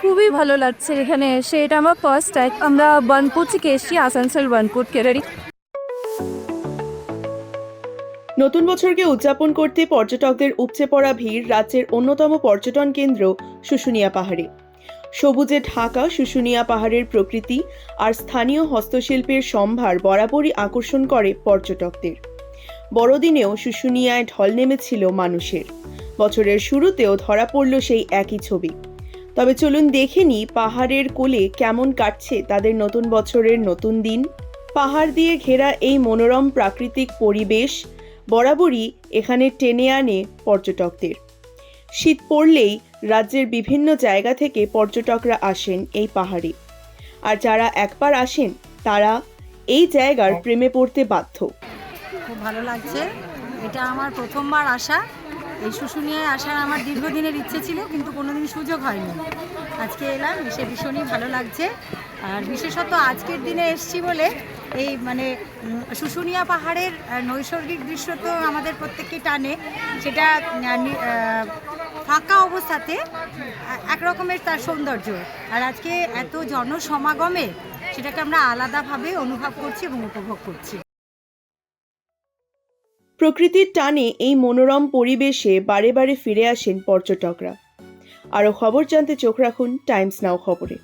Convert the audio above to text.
খুবই ভালো লাগছে এখানে এসে। এটা আমার ফার্স্ট টাইম। আমরা বার্নপুর থেকে এসেছি, আসানসোল বার্নপুর কেরারি। নতুন বছরকে উদযাপন করতে পর্যটকদের উপচে পড়া ভিড় রাজ্যের অন্যতম পর্যটন কেন্দ্র শুশুনিয়া পাহাড়ে। সবুজে ঢাকা শুশুনিয়া পাহাড়ের প্রকৃতি আর স্থানীয় হস্তশিল্পের সম্ভার বরাবরই আকর্ষণ করে পর্যটকদের। বড়দিনেও শুশুনিয়ায় ঢল নেমেছিল মানুষের। বছরের শুরুতেও ধরা পড়ল সেই একই ছবি। তবে চলুন দেখে নিই পাহাড়ের কোলে কেমন কাটছে তাদের নতুন বছরের নতুন দিন। পাহাড় দিয়ে ঘেরা এই মনোরম প্রাকৃতিক পরিবেশ বরাবরই এখানে টেনে আনে পর্যটকদের। শীত পড়লেই রাজ্যের বিভিন্ন জায়গা থেকে পর্যটকরা আসেন এই পাহাড়ে। আর যারা একবার আসেন তারা এই জায়গার প্রেমে পড়তে বাধ্য। খুব ভালো লাগছে। এটা আমার প্রথমবার আসা। এই শুশুনিয়ায় আসার আমার দীর্ঘদিনের ইচ্ছে ছিল, কিন্তু কোনোদিন সুযোগ হয়নি। আজকে এলাম, এসে ভীষণই ভালো লাগছে। আর বিশেষত আজকের দিনে এসছি বলে এই শুশুনিয়া পাহাড়ের নৈসর্গিক দৃশ্য তো আমাদের প্রত্যেককে টানে। সেটা ফাঁকা অবস্থাতে একরকমের তার সৌন্দর্য। আর আজকে এত জনসমাগমে সেটাকে আমরা আলাদাভাবে অনুভব করছি এবং উপভোগ করছি। প্রকৃতির টানে এই মনোরম পরিবেশে বারে বারে ফিরে আসেন পর্যটকরা। আরও খবর জানতে চোখ রাখুন টাইমস নাও খবরে।